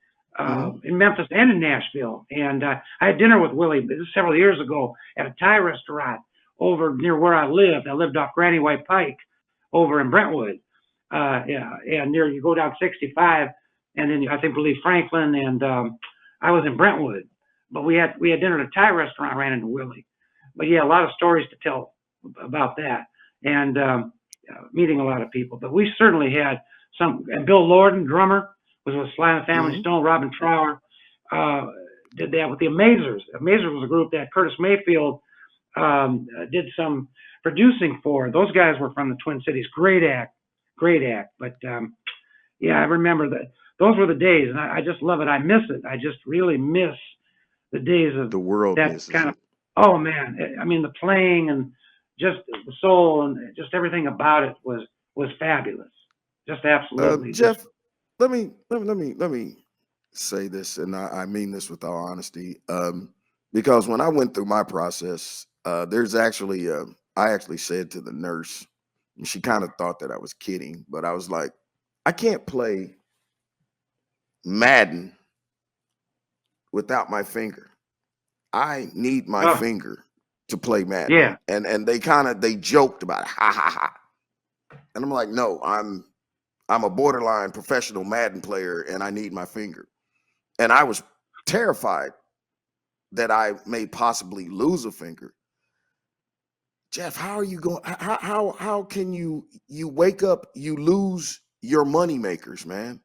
in Memphis and in Nashville. And I had dinner with Willie this was several years ago at a Thai restaurant over near where I lived. I lived off Granny White Pike over in Brentwood. And near, you go down 65, and then I think believe Franklin, and I was in Brentwood. But we had dinner at a Thai restaurant, ran into Willie. But yeah, a lot of stories to tell about that, and meeting a lot of people. But we certainly had some, and Bill Lorden, drummer, was with Sly and the Family Stone. Robin Trower did that with the Amazers. Amazers was a group that Curtis Mayfield did some producing for. Those guys were from the Twin Cities. Great act. But yeah, I remember that. Those were the days, and I just love it. I miss it. I just really miss the days of the world. That kind of. Oh man, I mean the playing and just the soul and just everything about it was fabulous. Just absolutely. Jeff, let me say this, and I mean this with all honesty, because when I went through my process, there's actually I actually said to the nurse, and she kind of thought that I was kidding, but I was like, I can't play Madden without my finger. I need my finger to play Madden. Yeah. And they joked about it. Ha ha ha. And I'm like, no, I'm a borderline professional Madden player and I need my finger. And I was terrified that I may possibly lose a finger. Jeff, how are you going? How can you wake up, you lose your money makers, man?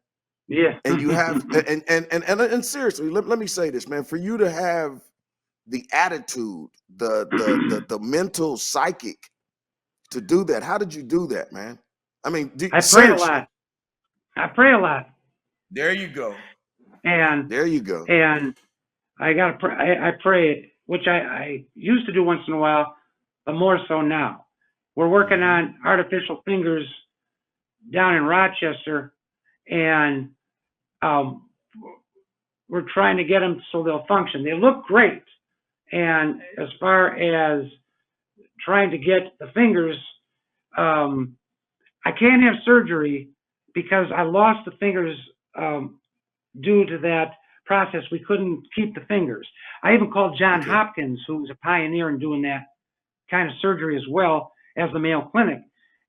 Yeah. And you have and seriously, let me say this, man. For you to have the attitude, the mental psychic to do that, how did you do that, man? I mean, I pray a lot. I pray a lot. There you go. And there you go. And I gotta pray. I pray, which I used to do once in a while, but more so now. We're working on artificial fingers down in Rochester, and we're trying to get them so they'll function. They look great, and as far as trying to get the fingers, I can't have surgery because I lost the fingers due to that process. We couldn't keep the fingers. I even called John Hopkins, who's a pioneer in doing that kind of surgery as well as the Mayo Clinic.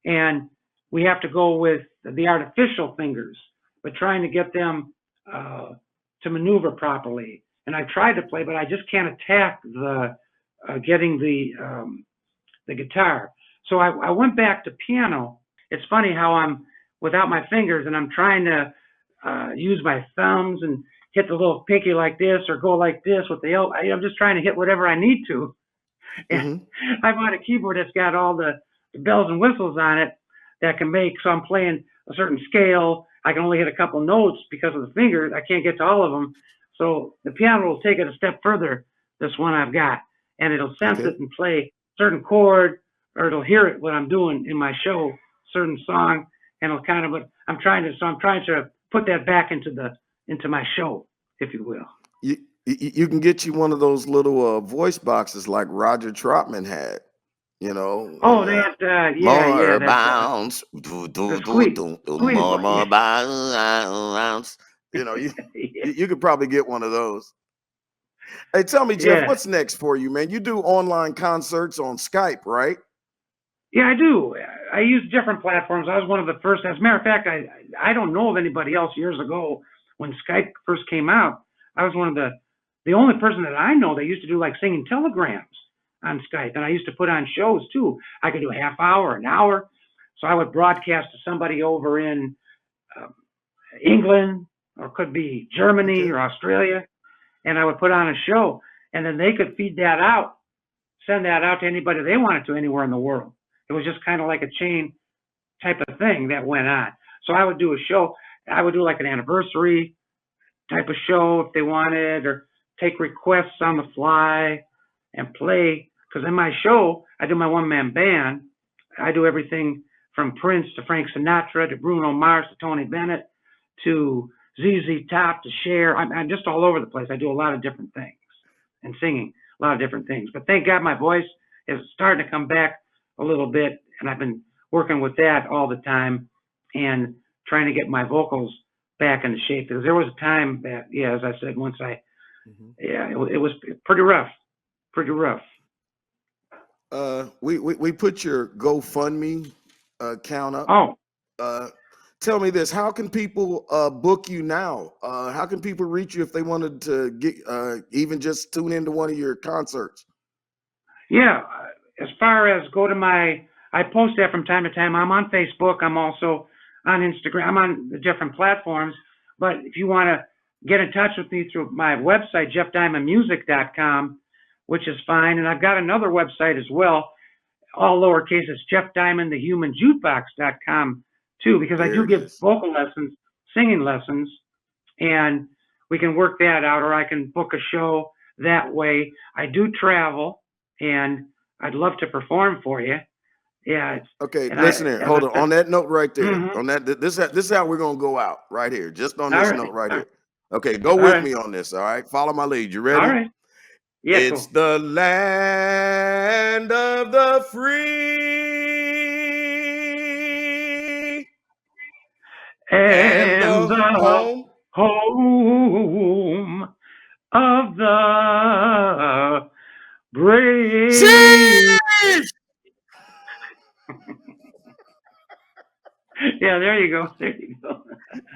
And we have to go with the artificial fingers, but trying to get them to maneuver properly. And I tried to play, but I just can't attack the getting the guitar. So I went back to piano. It's funny how I'm without my fingers and I'm trying to use my thumbs and hit the little pinky like this or go like this with the elbow. I'm just trying to hit whatever I need to. And I bought a keyboard that's got all the bells and whistles on it that can make, so I'm playing a certain scale. I can only hit a couple notes because of the fingers. I can't get to all of them. So the piano will take it a step further, this one I've got, and it'll sense it and play certain chord, or it'll hear it when I'm doing in my show, certain song, and it'll kind of, but I'm trying to put that back into my show, if you will. You can get you one of those little voice boxes like Roger Troutman had, you know. Oh, that more bounds, more bounds. You know, you could probably get one of those. Hey, tell me, Jeff, what's next for you, man? You do online concerts on Skype, right? Yeah, I do. I use different platforms. I was one of the first. As a matter of fact, I don't know of anybody else years ago when Skype first came out. I was one of the only person that I know that used to do like singing telegrams on Skype. And I used to put on shows too. I could do a half hour, an hour. So I would broadcast to somebody over in England, or could be Germany or Australia. And I would put on a show, and then they could feed that out, send that out to anybody they wanted to anywhere in the world. It was just kind of like a chain type of thing that went on. So I would do a show. I would do like an anniversary type of show if they wanted, or take requests on the fly and play because in my show, I do my one-man band. I do everything from Prince to Frank Sinatra to Bruno Mars to Tony Bennett to ZZ Top to Cher. I'm just all over the place. I do a lot of different things and singing a lot of different things. But thank God my voice is starting to come back a little bit, and I've been working with that all the time and trying to get my vocals back into shape. Because there was a time that, yeah, as I said, once it was pretty rough. We put your GoFundMe account up. Oh. Tell me this: how can people book you now? How can people reach you if they wanted to get even just tune into one of your concerts? Yeah, as far as I post that from time to time. I'm on Facebook. I'm also on Instagram. I'm on the different platforms. But if you want to get in touch with me through my website, jeffdiamondmusic.com, which is fine. And I've got another website as well, all lowercase. It's jeffdiamondthehumanjukebox.com too, because I do give vocal lessons, singing lessons, and we can work that out, or I can book a show that way. I do travel, and I'd love to perform for you. Yeah. Okay, listen here. Hold on. On that note right there, on that, this is how we're gonna go out right here. Just on this note right here. Okay, go with me on this. All right, follow my lead. You ready? All right. Yeah. It's the land of the free and the home of the brave. Yeah, there you go.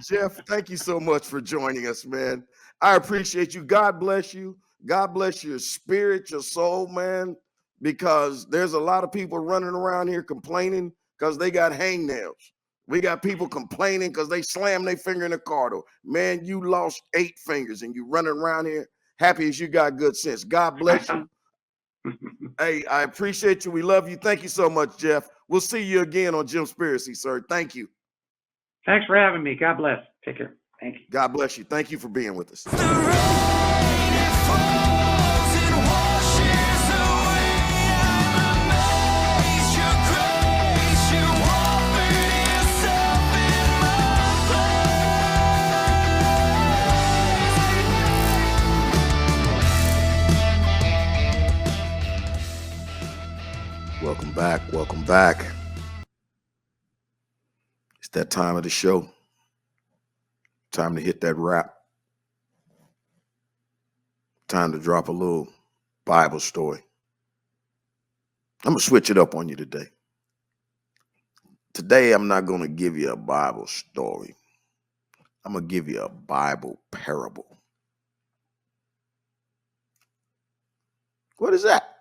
Jeff, thank you so much for joining us, man. I appreciate you. God bless you. God bless your spirit, your soul, man, because there's a lot of people running around here complaining because they got hangnails. We got people complaining because they slammed their finger in the car door. Man, you lost 8 fingers and you running around here happy as you got good sense. God bless you. Hey, I appreciate you. We love you. Thank you so much, Jeff. We'll see you again on Jimspiracy, sir. Thank you. Thanks for having me. God bless. Take care. Thank you. God bless you. Thank you for being with us. Welcome back. Welcome back. It's that time of the show. Time to hit that rap. Time to drop a little Bible story. I'm going to switch it up on you today. Today, I'm not going to give you a Bible story. I'm going to give you a Bible parable. What is that?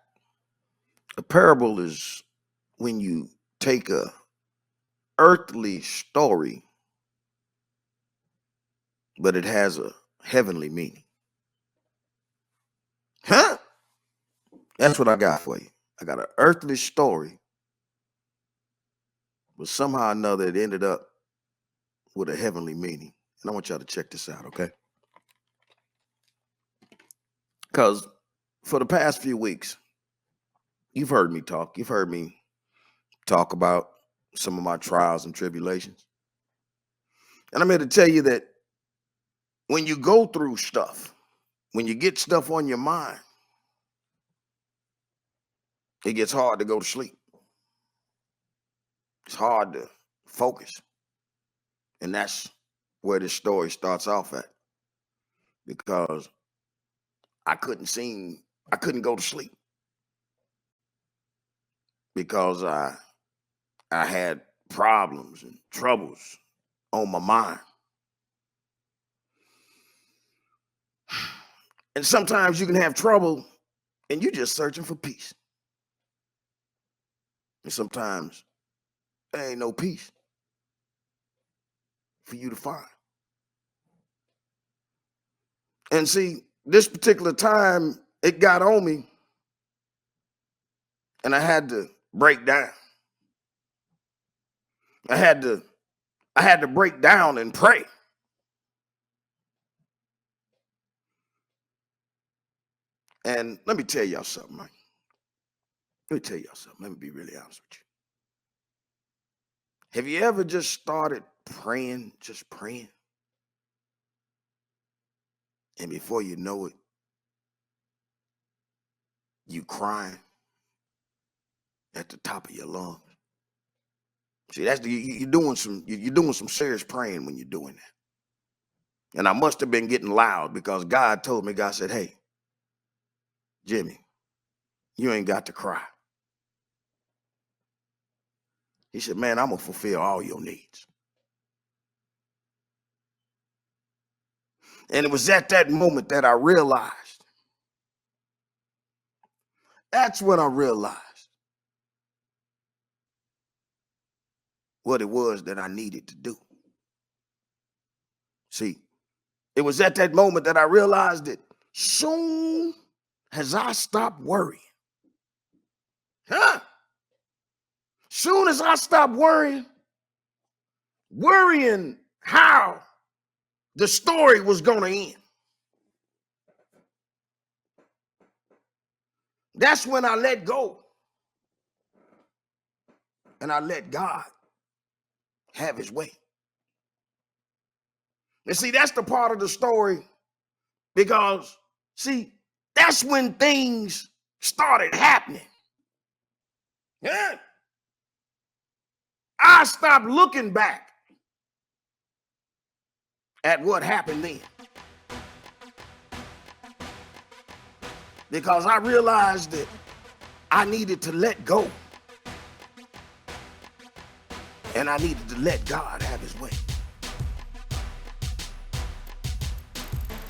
A parable is when you take a earthly story, but it has a heavenly meaning. Huh? That's what I got for you. I got an earthly story, but somehow or another it ended up with a heavenly meaning. And I want y'all to check this out, okay? Because for the past few weeks, you've heard me talk. You've heard me talk about some of my trials and tribulations. And I'm here to tell you that when you go through stuff, when you get stuff on your mind, it gets hard to go to sleep. It's hard to focus. And that's where this story starts off at. Because I couldn't go to sleep. Because I had problems and troubles on my mind. And sometimes you can have trouble and you're just searching for peace. And sometimes there ain't no peace for you to find. And see, this particular time, it got on me and I had to break down. I had to break down and pray. And let me tell y'all something, man. Let me tell y'all something. Let me be really honest with you. Have you ever just started praying, just praying? And before you know it, you crying at the top of your lungs. See, that's you're doing some serious praying when you're doing that. And I must have been getting loud because God told me, God said, hey, Jimmy, you ain't got to cry. He said, man, I'm going to fulfill all your needs. And it was at that moment that I realized. That's when I realized what it was that I needed to do. See, it was at that moment that I realized that soon as I stopped worrying, soon as I stopped worrying how the story was going to end, that's when I let go. And I let God have his way. And see, that's the part of the story because, see, that's when things started happening. Yeah. I stopped looking back at what happened then. Because I realized that I needed to let go. And I needed to let God have his way.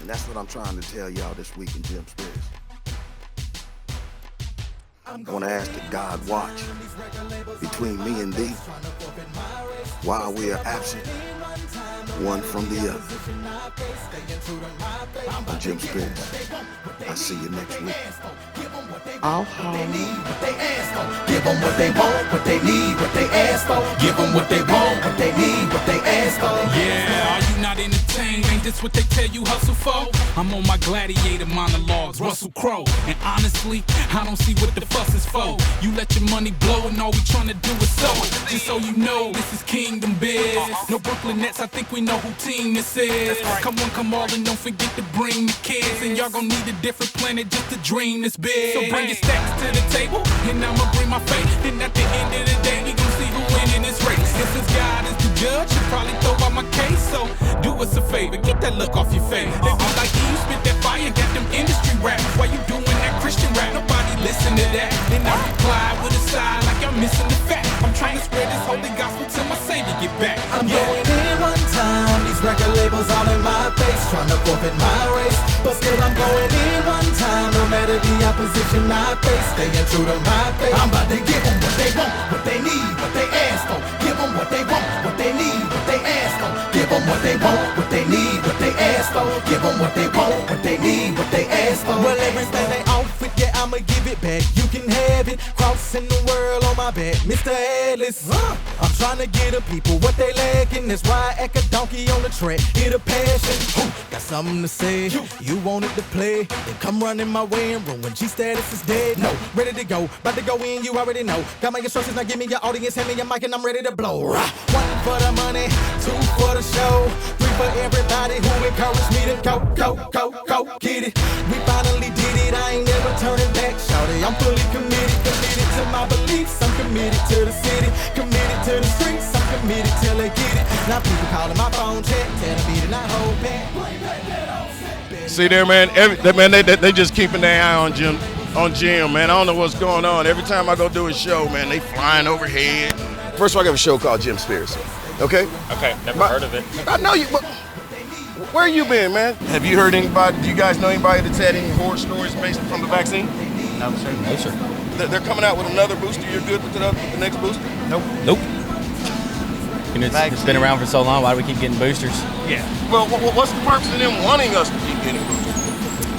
And that's what I'm trying to tell y'all this week in Jim Spirits. I want to ask that God watch between me and thee while we are absent, one from the other. I'm Jim Spirits. I'll see you next week. I'll give them what they want, what they need, what they ask for. Give them what they want, what they need, what they ask for. Yeah, are you not entertained? Ain't this what they tell you hustle for? I'm on my gladiator monologues, Russell Crowe. And honestly, I don't see what the fuss is for. You let your money blow and all we tryna do is sow it. Just so you know, this is Kingdom Biz. No Brooklyn Nets, I think we know who team this is. Come on, come all, and don't forget to bring the kids. And y'all gon' need a different planet just to dream this big. So bring your stacks to the table, and I'ma bring my faith. Then at the end of the day, we gon' see who win in this race. And since God is the judge, he'll probably throw out my case. So do us a favor, get that look off your face. They be like, you spit that fire, got them industry rap. Why you doing that Christian rap? Nobody listen to that. Then I reply with a sigh like I'm missing the fact. I'm trying to spread this holy gospel till my Savior get back. I'm going in one time, these record labels all in my face, trying to forfeit my race. But still I'm going in one time, no matter the opposition I face, staying true to my faith. I'm about to give them what they want, what they need, what they ask for. Give them what they want, what they need, what they ask for. Give them what they want, what they need, what they ask for. Give them what they want, what they need, what they ask for. Well, everything they offer, yeah, I'ma give it back. You can have it, crossing the world on my back, Mr. Atlas. I'm trying to get the people what they lacking. That's why I act a donkey on the track. Hit a passion, got something to say. You wanted to play, then come running my way and ruin G status is dead. No, ready to go, about to go in, you already know. Got my instructions, now give me your audience, hand me your mic and I'm ready to blow. One for the money, two for the show, three for everybody who encouraged me to go, get it. We finally did it, I ain't never turning back, shawty. I'm fully committed to my beliefs. I'm committed to the city, committed to the streets. I'm committed till they get it. Now people calling my phone check, telling me to not hold back. See there, man. They just keeping their eye on Jim, man. I don't know what's going on. Every time I go do a show, man, they flying overhead. First of all, I have a show called Jim Spirits. Okay? Okay, never heard of it. I know you, but where you been, man? Have you heard anybody? Do you guys know anybody that's had any horror stories based from the vaccine? No, sir. No, sir. They're coming out with another booster. You're good with the next booster? Nope. And it's been around for so long. Why do we keep getting boosters? Yeah. Well, what's the purpose of them wanting us to keep getting boosters?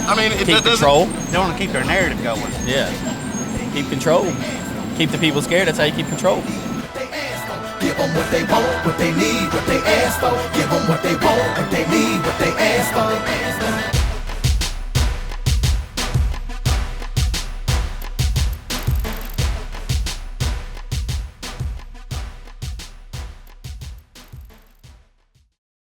I mean, keep control. They want to keep their narrative going. Yeah. Keep control. Keep the people scared. That's how you keep control. Give them what they want, what they need, what they ask for. Give them what they want, what they need, what they ask for.